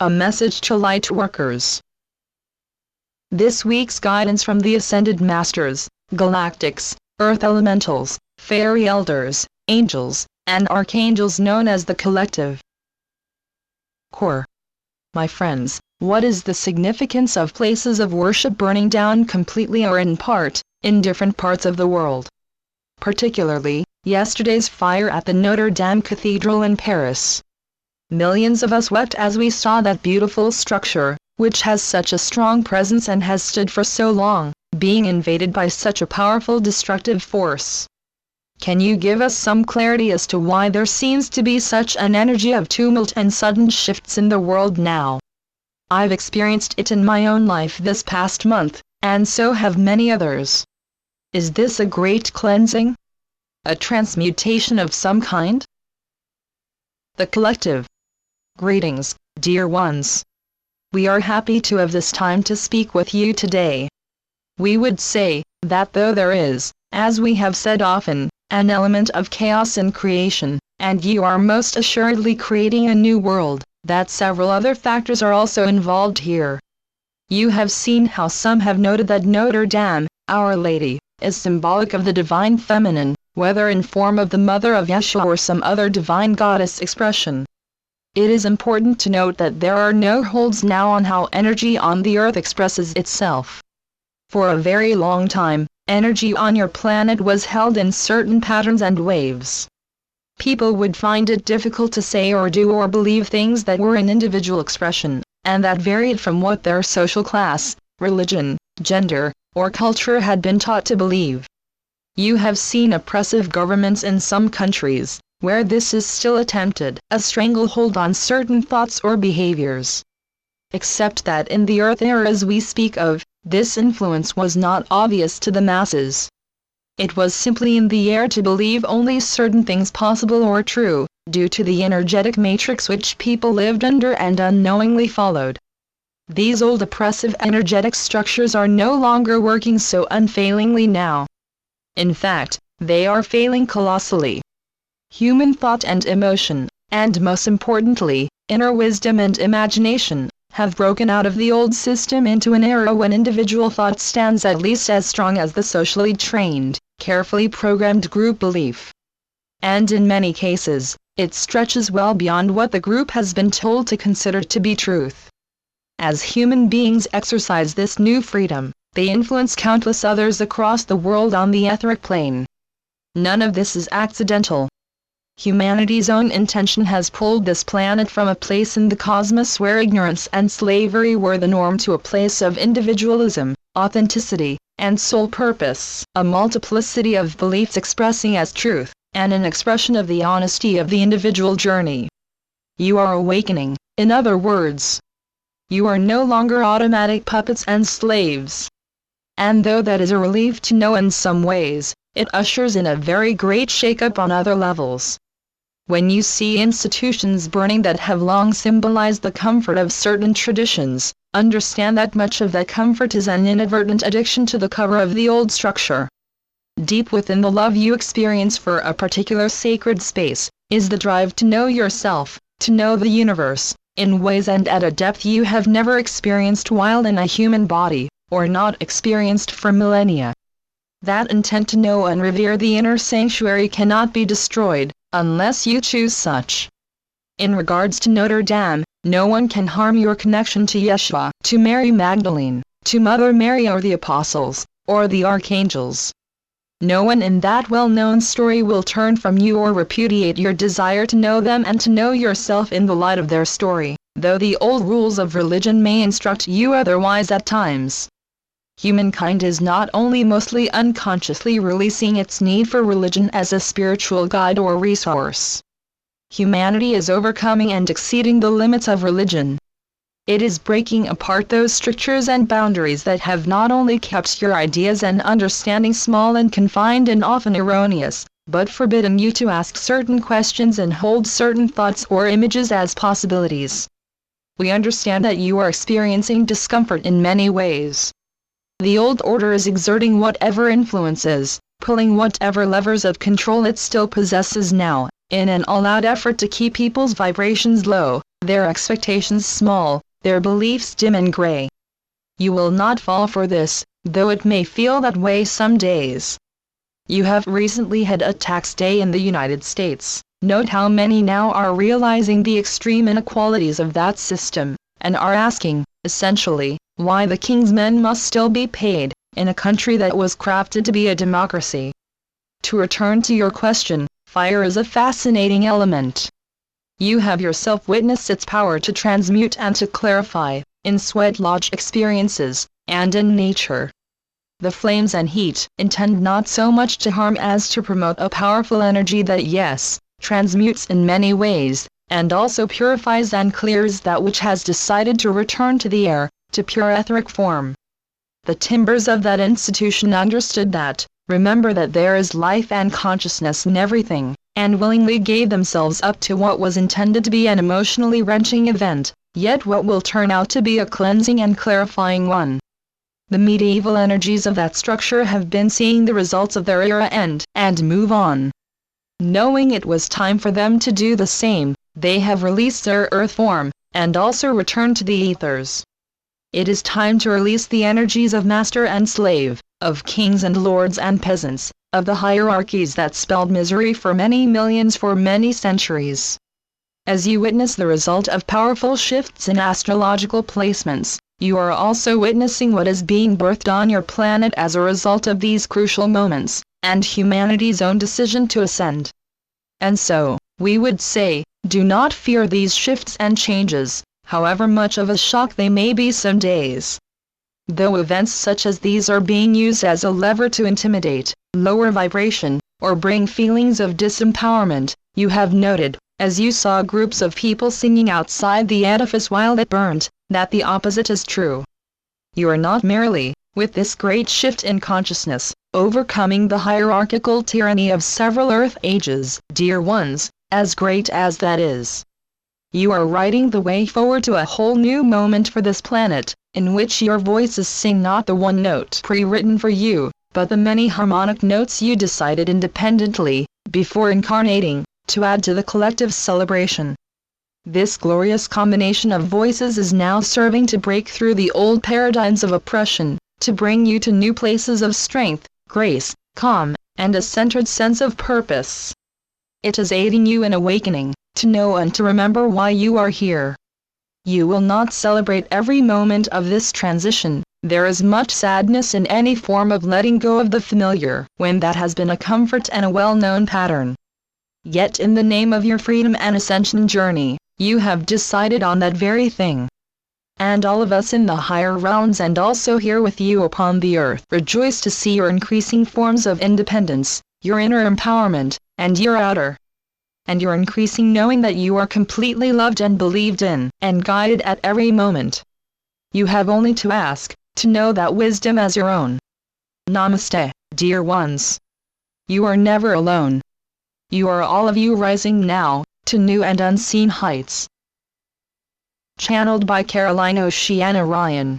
A message to Lightworkers. This week's guidance from the Ascended Masters, Galactics, Earth Elementals, Fairy Elders, Angels, and Archangels known as the Collective. Core. My friends, what is the significance of places of worship burning down completely or in part, in different parts of the world? Particularly, yesterday's fire at the Notre Dame Cathedral in Paris. Millions of us wept as we saw that beautiful structure, which has such a strong presence and has stood for so long, being invaded by such a powerful destructive force. Can you give us some clarity as to why there seems to be such an energy of tumult and sudden shifts in the world now? I've experienced it in my own life this past month, and so have many others. Is this a great cleansing? A transmutation of some kind? The Collective. Greetings, dear ones. We are happy to have this time to speak with you today. We would say that though there is, as we have said often, an element of chaos in creation, and you are most assuredly creating a new world, that several other factors are also involved here. You have seen how some have noted that Notre Dame, Our Lady, is symbolic of the divine feminine, whether in form of the Mother of Yeshua or some other divine goddess expression. It is important to note that there are no holds now on how energy on the earth expresses itself. For a very long time, energy on your planet was held in certain patterns and waves. People would find it difficult to say or do or believe things that were in individual expression, and that varied from what their social class, religion, gender, or culture had been taught to believe. You have seen oppressive governments in some countries, where this is still attempted, a stranglehold on certain thoughts or behaviors. Except that in the earth eras we speak of, this influence was not obvious to the masses. It was simply in the air to believe only certain things possible or true, due to the energetic matrix which people lived under and unknowingly followed. These old oppressive energetic structures are no longer working so unfailingly now. In fact, they are failing colossally. Human thought and emotion, and most importantly, inner wisdom and imagination, have broken out of the old system into an era when individual thought stands at least as strong as the socially trained, carefully programmed group belief. And in many cases, it stretches well beyond what the group has been told to consider to be truth. As human beings exercise this new freedom, they influence countless others across the world on the etheric plane. None of this is accidental. Humanity's own intention has pulled this planet from a place in the cosmos where ignorance and slavery were the norm to a place of individualism, authenticity, and sole purpose, a multiplicity of beliefs expressing as truth, and an expression of the honesty of the individual journey. You are awakening, in other words. You are no longer automatic puppets and slaves. And though that is a relief to know in some ways, it ushers in a very great shake-up on other levels. When you see institutions burning that have long symbolized the comfort of certain traditions, understand that much of that comfort is an inadvertent addiction to the cover of the old structure. Deep within the love you experience for a particular sacred space, is the drive to know yourself, to know the universe, in ways and at a depth you have never experienced while in a human body, or not experienced for millennia. That intent to know and revere the inner sanctuary cannot be destroyed, unless you choose such. In regards to Notre Dame, no one can harm your connection to Yeshua, to Mary Magdalene, to Mother Mary or the Apostles, or the Archangels. No one in that well-known story will turn from you or repudiate your desire to know them and to know yourself in the light of their story, though the old rules of religion may instruct you otherwise at times. Humankind is not only mostly unconsciously releasing its need for religion as a spiritual guide or resource. Humanity is overcoming and exceeding the limits of religion. It is breaking apart those strictures and boundaries that have not only kept your ideas and understanding small and confined and often erroneous, but forbidden you to ask certain questions and hold certain thoughts or images as possibilities. We understand that you are experiencing discomfort in many ways. The old order is exerting whatever influences, pulling whatever levers of control it still possesses now, in an all-out effort to keep people's vibrations low, their expectations small, their beliefs dim and gray. You will not fall for this, though it may feel that way some days. You have recently had a tax day in the United States. Note how many now are realizing the extreme inequalities of that system, and are asking, essentially, why the king's men must still be paid, in a country that was crafted to be a democracy. To return to your question, fire is a fascinating element. You have yourself witnessed its power to transmute and to clarify, in sweat lodge experiences, and in nature. The flames and heat intend not so much to harm as to promote a powerful energy that transmutes in many ways, and also purifies and clears that which has decided to return to the air, to pure etheric form. The timbers of that institution understood that, remember that there is life and consciousness in everything, and willingly gave themselves up to what was intended to be an emotionally wrenching event, yet what will turn out to be a cleansing and clarifying one. The medieval energies of that structure have been seeing the results of their era end and move on. Knowing it was time for them to do the same, they have released their earth form, and also returned to the ethers. It is time to release the energies of master and slave, of kings and lords and peasants, of the hierarchies that spelled misery for many millions for many centuries. As you witness the result of powerful shifts in astrological placements, you are also witnessing what is being birthed on your planet as a result of these crucial moments, and humanity's own decision to ascend. And so, we would say, do not fear these shifts and changes, however much of a shock they may be some days. Though events such as these are being used as a lever to intimidate, lower vibration, or bring feelings of disempowerment, you have noted, as you saw groups of people singing outside the edifice while it burned, that the opposite is true. You are not merely, with this great shift in consciousness, overcoming the hierarchical tyranny of several earth ages, dear ones, as great as that is. You are writing the way forward to a whole new moment for this planet, in which your voices sing not the one note pre-written for you, but the many harmonic notes you decided independently, before incarnating, to add to the collective celebration. This glorious combination of voices is now serving to break through the old paradigms of oppression, to bring you to new places of strength, grace, calm, and a centered sense of purpose. It is aiding you in awakening, to know and to remember why you are here. You will not celebrate every moment of this transition. There is much sadness in any form of letting go of the familiar, when that has been a comfort and a well-known pattern. Yet in the name of your freedom and ascension journey, you have decided on that very thing. And all of us in the higher realms and also here with you upon the earth rejoice to see your increasing forms of independence, your inner empowerment, and your outer. And your increasing knowing that you are completely loved and believed in, and guided at every moment. You have only to ask, to know that wisdom as your own. Namaste, dear ones. You are never alone. You are all of you rising now, to new and unseen heights. Channeled by Caroline Oceana Ryan.